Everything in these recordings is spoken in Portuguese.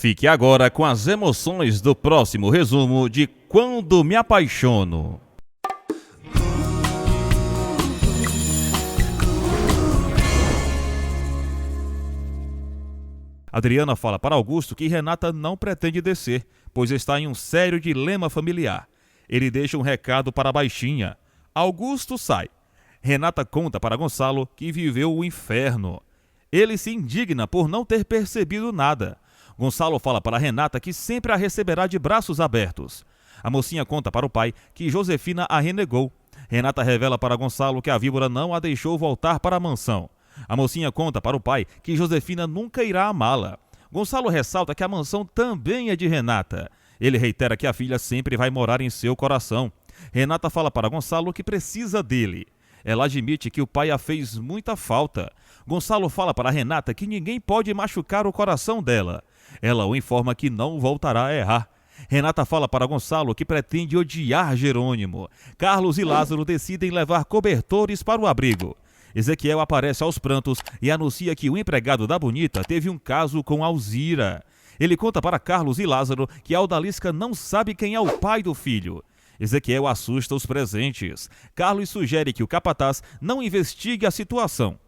Fique agora com as emoções do próximo resumo de Quando Me Apaixono. Adriana fala para Augusto que Renata não pretende descer, pois está em um sério dilema familiar. Ele deixa um recado para a baixinha. Augusto sai. Renata conta para Gonçalo que viveu o inferno. Ele se indigna por não ter percebido nada. Gonçalo fala para Renata que sempre a receberá de braços abertos. A mocinha conta para o pai que Josefina a renegou. Renata revela para Gonçalo que a víbora não a deixou voltar para a mansão. A mocinha conta para o pai que Josefina nunca irá amá-la. Gonçalo ressalta que a mansão também é de Renata. Ele reitera que a filha sempre vai morar em seu coração. Renata fala para Gonçalo que precisa dele. Ela admite que o pai a fez muita falta. Gonçalo fala para Renata que ninguém pode machucar o coração dela. Ela o informa que não voltará a errar. Renata fala para Gonçalo que pretende odiar Jerônimo. Carlos e Lázaro decidem levar cobertores para o abrigo. Ezequiel aparece aos prantos e anuncia que o empregado da Bonita teve um caso com Alzira. Ele conta para Carlos e Lázaro que a odalisca não sabe quem é o pai do filho. Ezequiel assusta os presentes. Carlos sugere que o capataz não investigue a situação.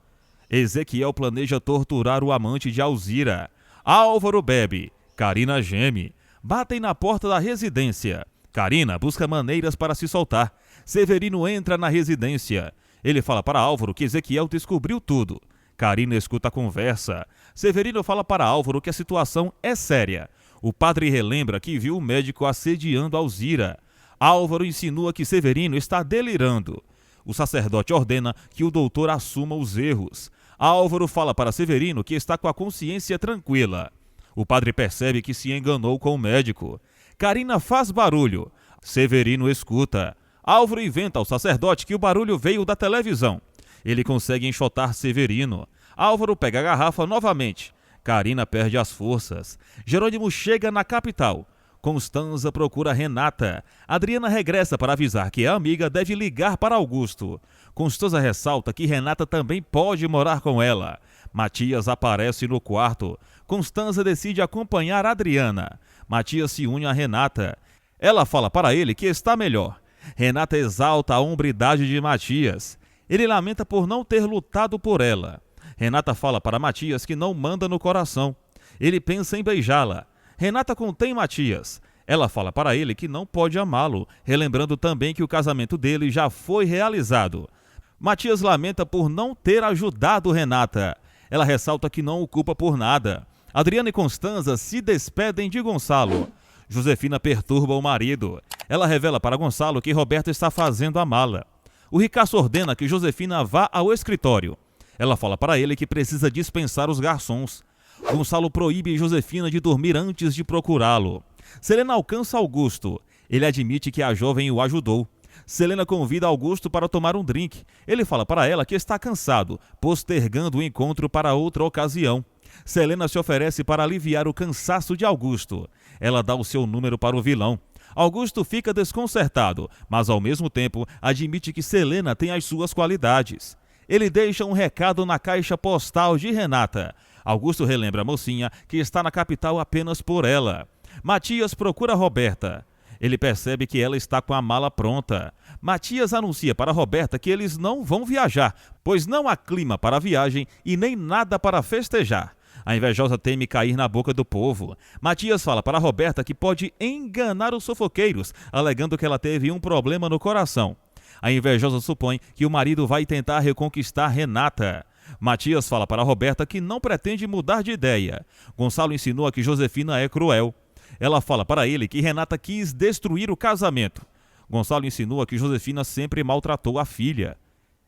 Ezequiel planeja torturar o amante de Alzira. Álvaro bebe. Carina geme. Batem na porta da residência. Carina busca maneiras para se soltar. Severino entra na residência. Ele fala para Álvaro que Ezequiel descobriu tudo. Carina escuta a conversa. Severino fala para Álvaro que a situação é séria. O padre relembra que viu o médico assediando Alzira. Álvaro insinua que Severino está delirando. O sacerdote ordena que o doutor assuma os erros. Álvaro fala para Severino que está com a consciência tranquila. O padre percebe que se enganou com o médico. Carina faz barulho. Severino escuta. Álvaro inventa ao sacerdote que o barulho veio da televisão. Ele consegue enxotar Severino. Álvaro pega a garrafa novamente. Carina perde as forças. Jerônimo chega na capital. Constanza procura Renata. Adriana regressa para avisar que a amiga deve ligar para Augusto. Constanza ressalta que Renata também pode morar com ela. Matias aparece no quarto. Constanza decide acompanhar Adriana. Matias se une a Renata. Ela fala para ele que está melhor. Renata exalta a hombridade de Matias. Ele lamenta por não ter lutado por ela. Renata fala para Matias que não manda no coração. Ele pensa em beijá-la. Renata contém Matias. Ela fala para ele que não pode amá-lo, relembrando também que o casamento dele já foi realizado. Matias lamenta por não ter ajudado Renata. Ela ressalta que não o culpa por nada. Adriana e Constanza se despedem de Gonçalo. Josefina perturba o marido. Ela revela para Gonçalo que Roberto está fazendo a mala. O ricaço ordena que Josefina vá ao escritório. Ela fala para ele que precisa dispensar os garçons. Gonçalo proíbe Josefina de dormir antes de procurá-lo. Selena alcança Augusto. Ele admite que a jovem o ajudou. Selena convida Augusto para tomar um drink. Ele fala para ela que está cansado, postergando o encontro para outra ocasião. Selena se oferece para aliviar o cansaço de Augusto. Ela dá o seu número para o vilão. Augusto fica desconcertado, mas ao mesmo tempo admite que Selena tem as suas qualidades. Ele deixa um recado na caixa postal de Renata. Augusto relembra a mocinha que está na capital apenas por ela. Matias procura Roberta. Ele percebe que ela está com a mala pronta. Matias anuncia para Roberta que eles não vão viajar, pois não há clima para a viagem e nem nada para festejar. A invejosa teme cair na boca do povo. Matias fala para Roberta que pode enganar os fofoqueiros, alegando que ela teve um problema no coração. A invejosa supõe que o marido vai tentar reconquistar Renata. Matias fala para Roberta que não pretende mudar de ideia. Gonçalo insinua que Josefina é cruel. Ela fala para ele que Renata quis destruir o casamento. Gonçalo insinua que Josefina sempre maltratou a filha.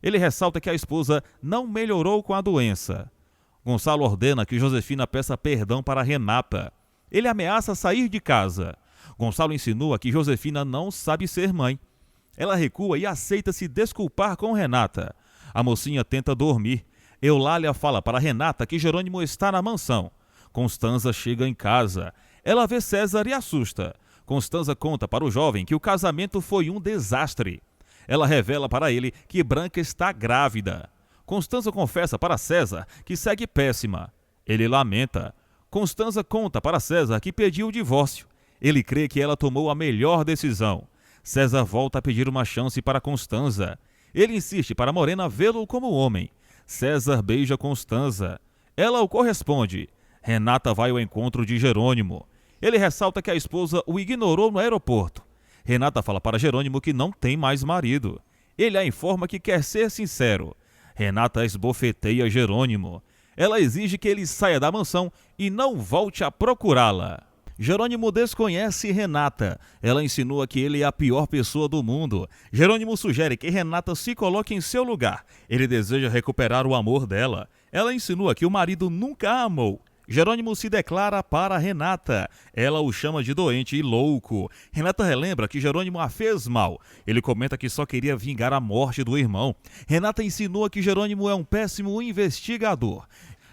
Ele ressalta que a esposa não melhorou com a doença. Gonçalo ordena que Josefina peça perdão para Renata. Ele ameaça sair de casa. Gonçalo insinua que Josefina não sabe ser mãe. Ela recua e aceita se desculpar com Renata. A mocinha tenta dormir. Eulália fala para Renata que Jerônimo está na mansão. Constanza chega em casa. Ela vê César e assusta. Constanza conta para o jovem que o casamento foi um desastre. Ela revela para ele que Branca está grávida. Constanza confessa para César que segue péssima. Ele lamenta. Constanza conta para César que pediu o divórcio. Ele crê que ela tomou a melhor decisão. César volta a pedir uma chance para Constanza. Ele insiste para Morena vê-lo como homem. César beija Constanza. Ela o corresponde. Renata vai ao encontro de Jerônimo. Ele ressalta que a esposa o ignorou no aeroporto. Renata fala para Jerônimo que não tem mais marido. Ele a informa que quer ser sincero. Renata esbofeteia Jerônimo. Ela exige que ele saia da mansão e não volte a procurá-la. Jerônimo desconhece Renata. Ela insinua que ele é a pior pessoa do mundo. Jerônimo sugere que Renata se coloque em seu lugar. Ele deseja recuperar o amor dela. Ela insinua que o marido nunca a amou. Jerônimo se declara para Renata. Ela o chama de doente e louco. Renata relembra que Jerônimo a fez mal. Ele comenta que só queria vingar a morte do irmão. Renata insinua que Jerônimo é um péssimo investigador.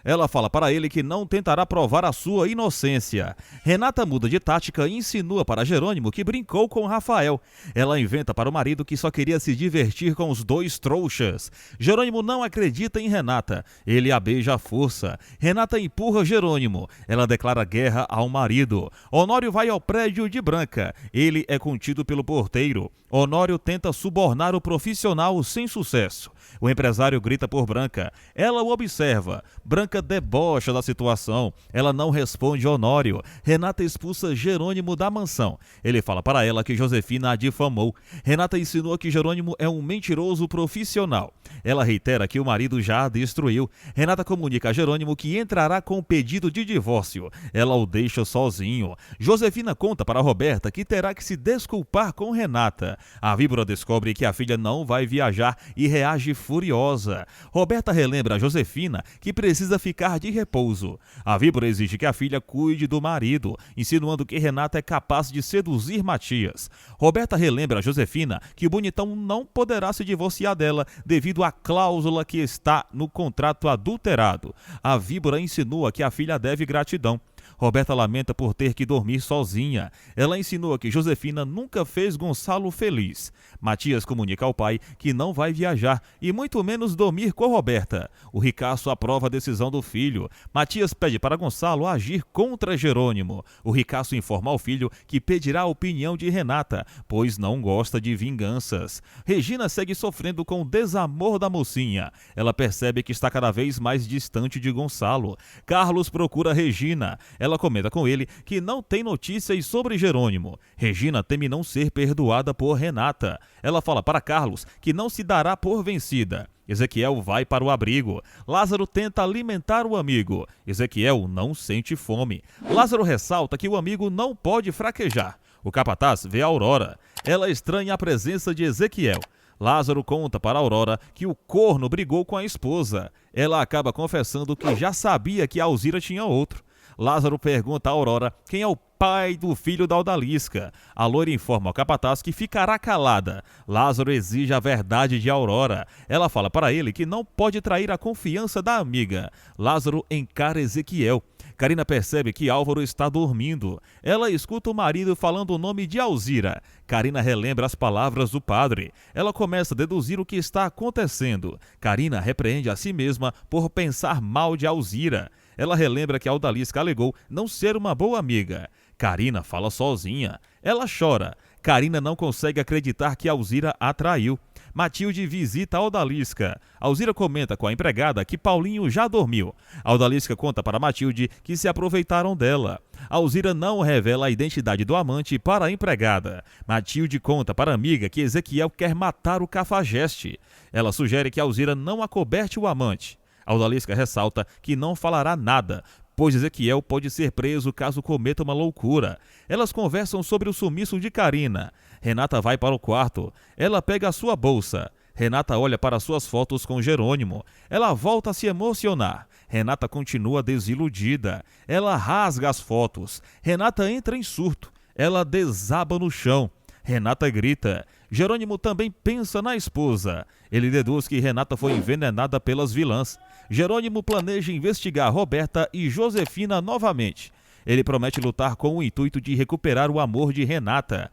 Ela fala para ele que não tentará provar a sua inocência. Renata muda de tática e insinua para Jerônimo que brincou com Rafael. Ela inventa para o marido que só queria se divertir com os dois trouxas. Jerônimo não acredita em Renata. Ele a beija à força. Renata empurra Jerônimo. Ela declara guerra ao marido. Honório vai ao prédio de Branca. Ele é contido pelo porteiro. Honório tenta subornar o profissional sem sucesso. O empresário grita por Branca. Ela o observa. Branca debocha da situação. Ela não responde Honório. Renata expulsa Jerônimo da mansão. Ele fala para ela que Josefina a difamou. Renata insinua que Jerônimo é um mentiroso profissional. Ela reitera que o marido já a destruiu. Renata comunica a Jerônimo que entrará com pedido de divórcio. Ela o deixa sozinho. Josefina conta para Roberta que terá que se desculpar com Renata. A víbora descobre que a filha não vai viajar e reage furiosa. Roberta relembra a Josefina que precisa ficar de repouso. A víbora exige que a filha cuide do marido, insinuando que Renata é capaz de seduzir Matias. Roberta relembra a Josefina que o bonitão não poderá se divorciar dela devido à cláusula que está no contrato adulterado. A víbora insinua que a filha deve gratidão. Roberta lamenta por ter que dormir sozinha. Ela insinua que Josefina nunca fez Gonçalo feliz. Matias comunica ao pai que não vai viajar e muito menos dormir com Roberta. O ricaço aprova a decisão do filho. Matias pede para Gonçalo agir contra Jerônimo. O ricaço informa ao filho que pedirá a opinião de Renata, pois não gosta de vinganças. Regina segue sofrendo com o desamor da mocinha. Ela percebe que está cada vez mais distante de Gonçalo. Carlos procura Regina. Ela comenta com ele que não tem notícias sobre Jerônimo. Regina teme não ser perdoada por Renata. Ela fala para Carlos que não se dará por vencida. Ezequiel vai para o abrigo. Lázaro tenta alimentar o amigo. Ezequiel não sente fome. Lázaro ressalta que o amigo não pode fraquejar. O capataz vê a Aurora. Ela estranha a presença de Ezequiel. Lázaro conta para Aurora que o corno brigou com a esposa. Ela acaba confessando que já sabia que a Alzira tinha outro. Lázaro pergunta a Aurora quem é o pai do filho da odalisca. A loira informa ao capataz que ficará calada. Lázaro exige a verdade de Aurora. Ela fala para ele que não pode trair a confiança da amiga. Lázaro encara Ezequiel. Carina percebe que Álvaro está dormindo. Ela escuta o marido falando o nome de Alzira. Carina relembra as palavras do padre. Ela começa a deduzir o que está acontecendo. Carina repreende a si mesma por pensar mal de Alzira. Ela relembra que a odalisca alegou não ser uma boa amiga. Carina fala sozinha. Ela chora. Carina não consegue acreditar que Alzira a traiu. Matilde visita a odalisca. Alzira comenta com a empregada que Paulinho já dormiu. A odalisca conta para Matilde que se aproveitaram dela. Alzira não revela a identidade do amante para a empregada. Matilde conta para a amiga que Ezequiel quer matar o cafajeste. Ela sugere que Alzira não acoberte o amante. A odalisca ressalta que não falará nada, pois Ezequiel pode ser preso caso cometa uma loucura. Elas conversam sobre o sumiço de Carina. Renata vai para o quarto. Ela pega a sua bolsa. Renata olha para suas fotos com Jerônimo. Ela volta a se emocionar. Renata continua desiludida. Ela rasga as fotos. Renata entra em surto. Ela desaba no chão. Renata grita. Jerônimo também pensa na esposa. Ele deduz que Renata foi envenenada pelas vilãs. Jerônimo planeja investigar Roberta e Josefina novamente. Ele promete lutar com o intuito de recuperar o amor de Renata.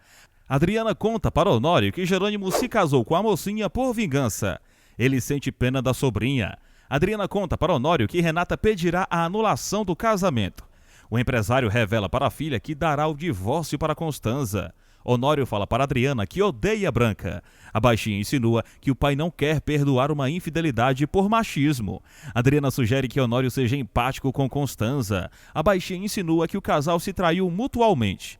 Adriana conta para Honório que Jerônimo se casou com a mocinha por vingança. Ele sente pena da sobrinha. Adriana conta para Honório que Renata pedirá a anulação do casamento. O empresário revela para a filha que dará o divórcio para Constanza. Honório fala para Adriana que odeia Branca. A baixinha insinua que o pai não quer perdoar uma infidelidade por machismo. Adriana sugere que Honório seja empático com Constanza. A baixinha insinua que o casal se traiu mutualmente.